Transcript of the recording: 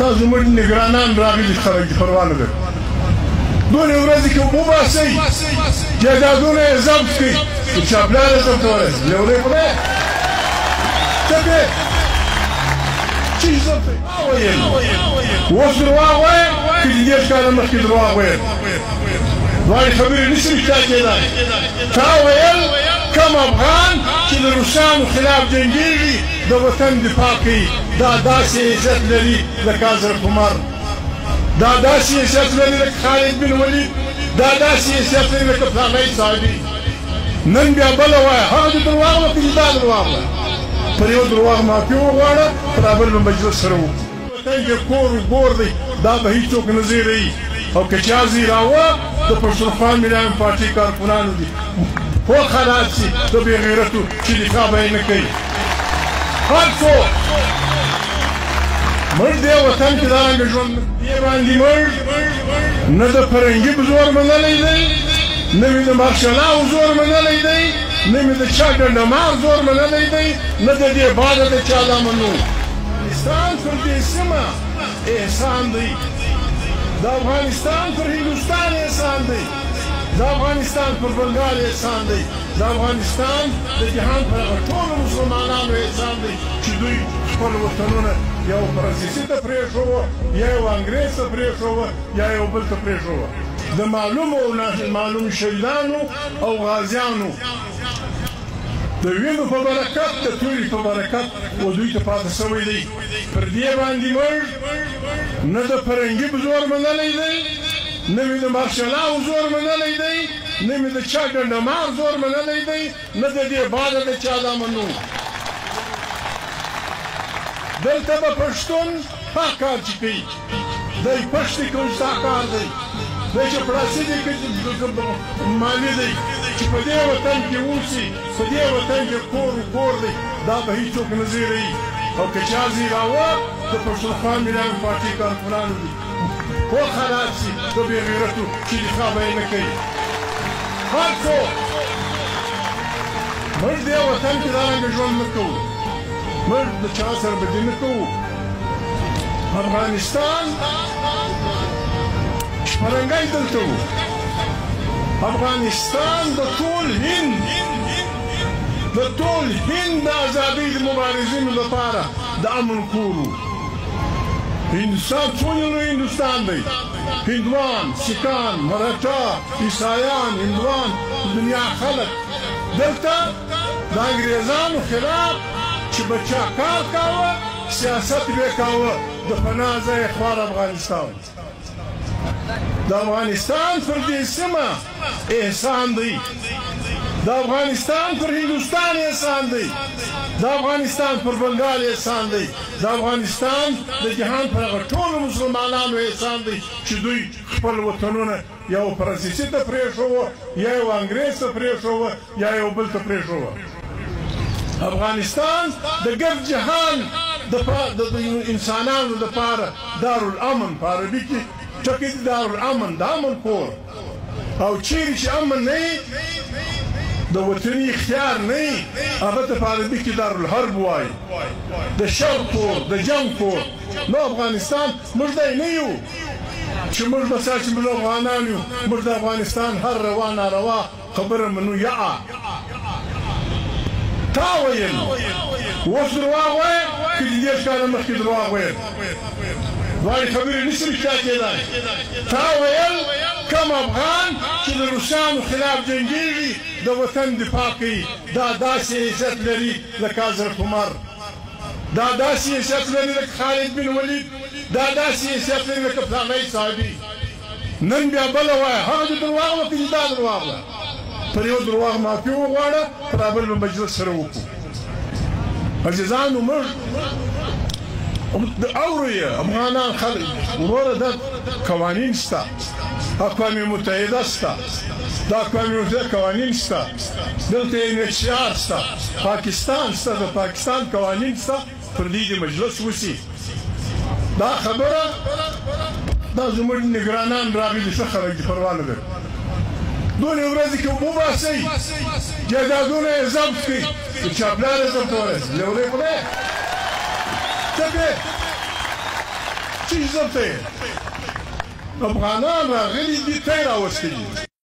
دا زموږ نگرانان راغلي خلک دي پروا نه لري دونې ورځې کې وباسئ جایدادونه یې ضبط کړئ چې چاپلاره ضبط ورسي لیونی خو نه ته پرې چې ضبط ویل اوس درواغ وایم که د دېرش کاله مخکې درواغ ویل دواړې خبرې نشي رښتیا کېدای تا ویل کم افغان چې د روسانو خلاف جنګېږي د وطن دفاع کوي دا داسې عزت لري لکه حضرت عمر دا داسې عزت لري لکه خالد بن ولید دا داسې عزت لري لکه فلانی صاحبي نن بیا بله وایه هغه د درواغ وه که دا درواغ وه پر یو درواغ معافي وغواړه پر بل به مجلس سره وکړو وطن کې کور و ګور دی دا به هېڅوک نه زیروي او که چا زیراوه د پښتونخوا ملایان پارټي کارکونانو دي خو خلاص شي د بې غیرتو چې دفاع به یې نه کوي هر څوک مړ دې وطن کې دارنګه ژوند دې باندې مړ نه د فرنګي په زور منلی دی نه مې د مارشلاو زور منلی دی نه مې د چا ډنډمار زور منلی دی نه د دې باده د چا دا منو افغانستان پر دې سیمه احسان دی د افغانستان پر هندوستان احسان دی د افغانستان پر بنګال احسان دی د افغانستان د جهان پر هغه ټولو مسلمانانو احسان دی چې دوی خپل وطنونه یو فرانسیسي ته پرېښوه یا یو انګریز ته پرېښوه یا یو بل ته پرېښوه د معلومو او نامعلوم شهیدانو او غازیانو د وینو په برکت د تورې په برکت و دوی ته پاتې شوی دی پر دې باندې مړ نه د فرنګي په زور منلی دی نه مې د مارشلاو زور منلی دی نه مې د چا ډنډمار زور منلی دی نه د دې باده د چا دا منو دلته به پښتون هغه کار چې کوي دی پښتې کوي ستا کار دی دی چپړاسي دی که مالي دی چې په دې وطن کې اوسي په دې وطن کې کور و کور دی دا به هېڅوک نه زیروي او که چا زیراوه د پښتونخوا ملایان پارټي کارکونانو دي خو خلاص شي د بې غیرتو چې دفاع به یې نه کوي هر څوک موږ دې وطن کې دارنګه ژوند نه کوو موږ د چا سره بدي نه کوو افغانستان شپرنګی دلته و افغانستان د ټول هند د ټول هند د ازادۍ د مبارزینو لپاره د امن کور و هندوستان څونه لوی هندوستان دی هندوان سیکان مراټا عیسایان هندوان دنیا خلک دلته د انګریزانو خلاف چې به چا کار کاوه سیاست به یې کاوه د پناه ځای خوار افغانستان د افغانستان پر دې سیمه احسان دی د افغانستان پر هندوستان احسان دی د افغانستان پر بنګال احسان دی د افغانستان د جهان پر هغه ټولو مسلمانانو احسان دی چې دوی خپل وطنونه یو فرانسیسي ته پرېښوه یا یو انګریز ته پرېښوه یا یو بل ته پرېښوه افغانستان د ګرد جهان د انسانانو دپاره دارالامن په عربي کې ټکي دي دارالامن د امن کور او چیرې چې امن نه وي د وطني اختیار نه وي هغه ته په عربي کې دارالحرب وایي د شر کور د جنګ کور نو افغانستان موږ دی نه یو چې موږ مثلا چې موږ افغانان یو موږ د افغانستان هر روا ناروا خبره منو یا تا ویل اوس درواغ وایې که د دېرش کاله مخکې درواغ ویل دواړې خبرې نشي رښتیا کېدای تا ویل کم افغان چې د روسانو خلاف جنګېږي د وطن دفاع کوي دا داسې عزت لري لکه حضرت عمر دا داسې عزت لري لکه خالد بن ولید دا داسې عزت لري لکه فلانی صاحبي نن بیا بله وایه هغه د درواغ وه که دا درواغ وه پر یو درواغ معافي وغواړه پر بل به مجلس سره وکړو عزیزانو موږ اورئ افغانان خلک وروره دا قوانین شته اقوام متحده شته د اقوام متحده قوانین شته دلته NHR شته پاکستان شته د پاکستان قوانین شته پر دې د مجلس وشي دا خبره دا زموږ نگرانان راغلي ښه خلک دي پروا نه لري دونې ورځې کې وباسئ جایدادونه یې ضبط کړئ د چاپلاره ضبط ورسي لیونی خو نه ته پرې چې ضبط یې افغانان راغلي دي تی راوستلي